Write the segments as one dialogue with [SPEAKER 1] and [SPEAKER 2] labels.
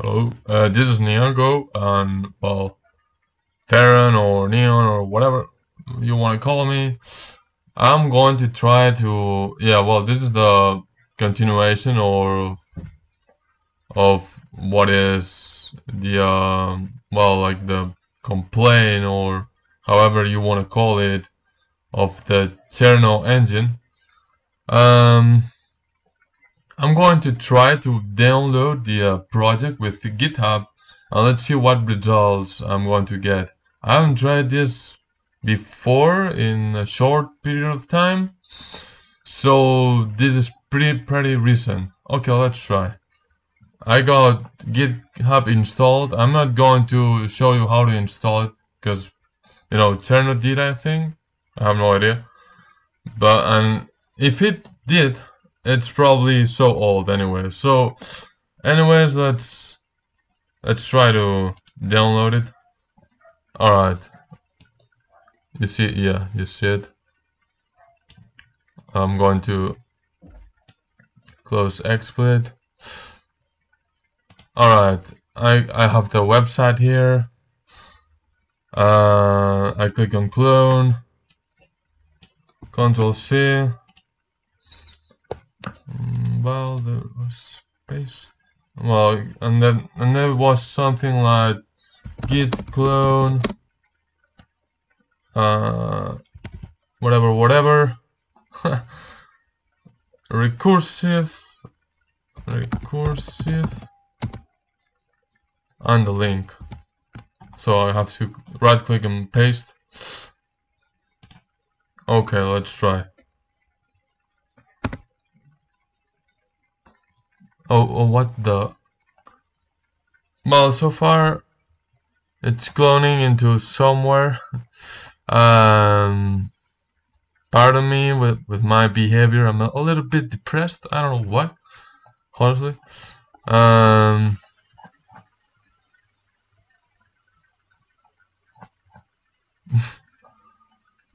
[SPEAKER 1] Hello, this is Neongo, and well, Farron or Neon or whatever you want to call me. I'm going to try to, this is the continuation of what is the like the complaint or however you want to call it of the Cherno engine. I'm going to try to download the project with the GitHub, and let's see what results I'm going to get. I haven't tried this before in a short period of time, so this is pretty recent. Okay, let's try. I got GitHub installed. I'm not going to show you how to install it because Cherno did, I think. I have no idea. And if it did, it's probably so old anyway. So anyways, let's try to download it. Alright. You see it? Yeah, you see it. I'm going to close XSplit. Alright, I have the website here. I click on clone. Control C. Well, there was paste. Well, and there was something like git clone, whatever, recursive, and the link. So I have to right click and paste. Okay, let's try. Oh, what the? Well, so far it's cloning into somewhere. Pardon me with my behavior. I'm a little bit depressed. I don't know what, honestly.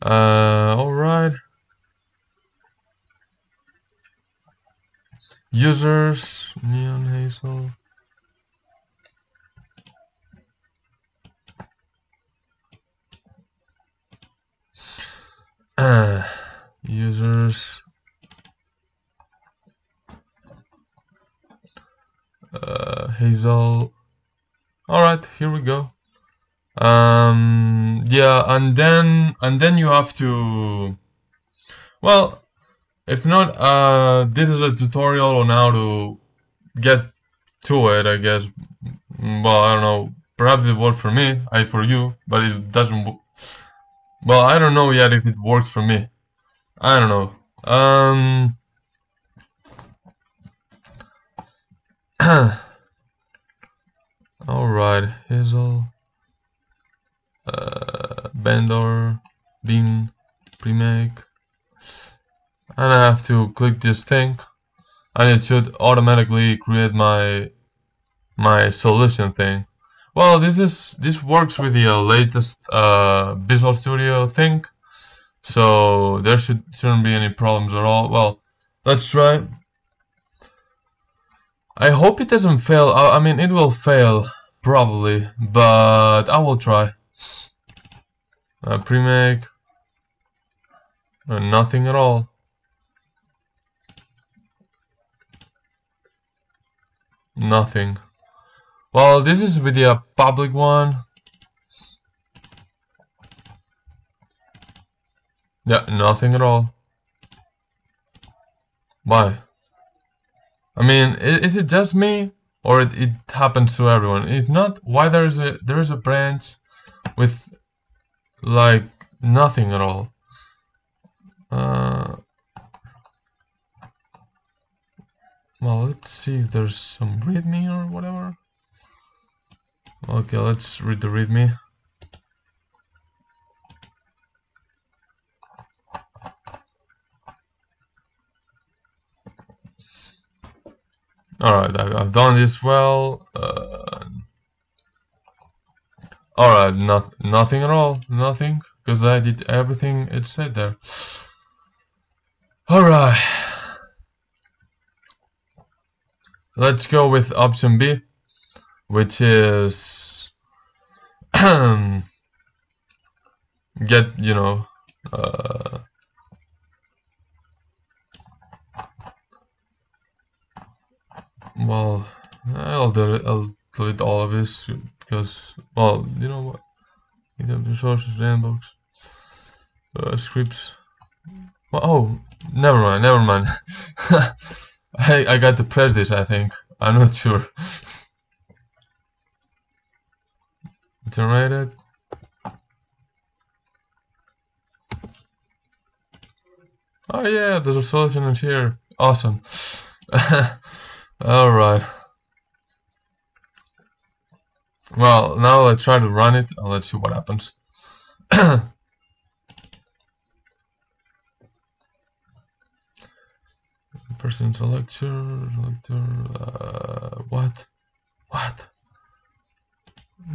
[SPEAKER 1] All right. Users, Neon, Hazel. Users. Hazel. Alright, here we go. Yeah, and then you have to, well, if not, this is a tutorial on how to get to it, I guess. Well, I don't know. Perhaps it worked for me, for you, but it doesn't. Well, I don't know yet if it works for me. I don't know. All right, Hazel, Bandor, Bin, Premake. And I have to click this thing, and it should automatically create my solution thing. Well, this works with the latest Visual Studio thing, so there shouldn't be any problems at all. Well, let's try. I hope it doesn't fail. I mean, it will fail probably, but I will try. Premake. Nothing at all. Nothing. Well, this is with the public one. Yeah, nothing at all. Why? I mean, is it just me, or it happens to everyone? If not, why there is a branch with like nothing at all? Well, let's see if there's some readme or whatever. Okay, let's read the readme. Alright, I've done this well. Alright, nothing at all. Nothing, because I did everything it said there. Alright. Let's go with option B. which is get, you know, well, I'll delete all of this because, well, you know what, resources, inbox, scripts. Well, oh, never mind. I got to press this, I think. I'm not sure. Generated. Oh yeah, there's a solution in here. Awesome. Alright. Well, now let's try to run it and let's see what happens. Person selector, what?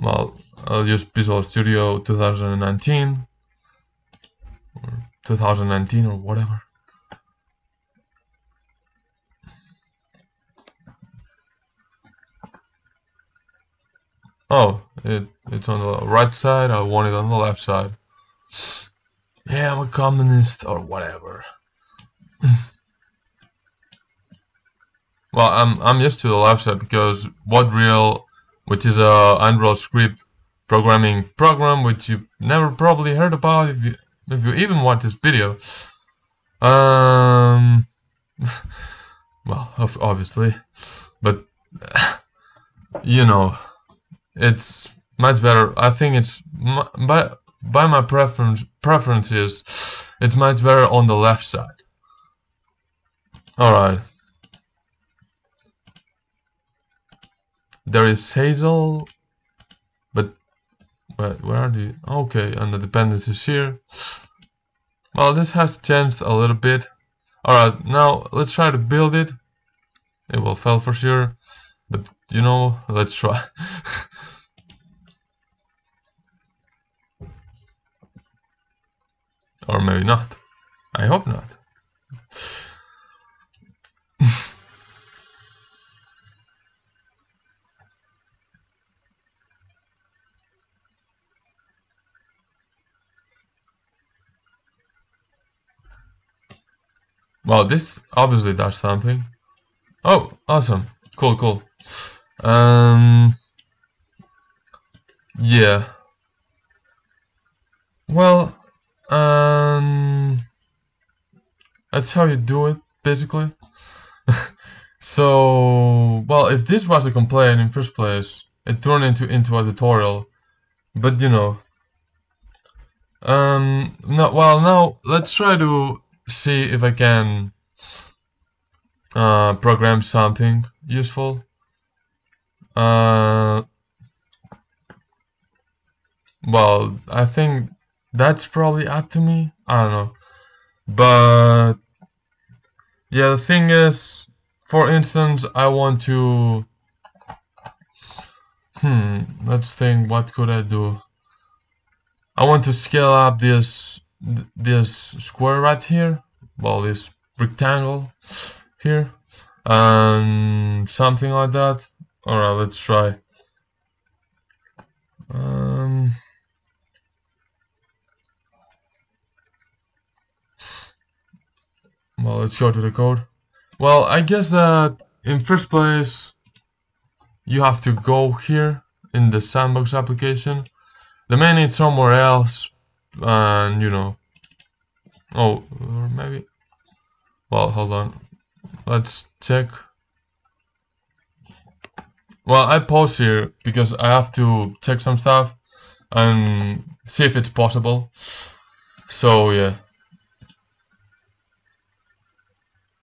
[SPEAKER 1] Well, I'll use Visual Studio 2019 or 2019 or whatever. Oh, it's on the right side. I want it on the left side. Yeah, I'm a communist or whatever. Well, I'm used to the left side because WhatReal, which is a Android script programming program which you've never probably heard about if you even watch this video. Well, obviously, but you know, it's much better. I think it's by my preferences, it's much better on the left side. All right. There is Hazel, but where are the? Okay, and the dependencies here. Well, this has changed a little bit. Alright, now let's try to build it. It will fail for sure, but you know, let's try. Or maybe not. I hope not. Well, this obviously does something. Oh, awesome. Cool. Yeah. Well, that's how you do it, basically. So, well, if this was a complaint in first place, it turned into a tutorial. But you know, no. Well, now let's try to see if I can program something useful. Well, I think that's probably up to me. I don't know, but yeah, the thing is, for instance, I want to let's think, what could I do? I want to scale up this square right here, well, this rectangle here, and something like that. Alright, let's try. Well, let's go to the code. Well, I guess that in first place you have to go here in the sandbox application. The main is somewhere else, and you know. Oh, or maybe. Well, hold on. Let's check. Well, I pause here because I have to check some stuff and see if it's possible. So yeah.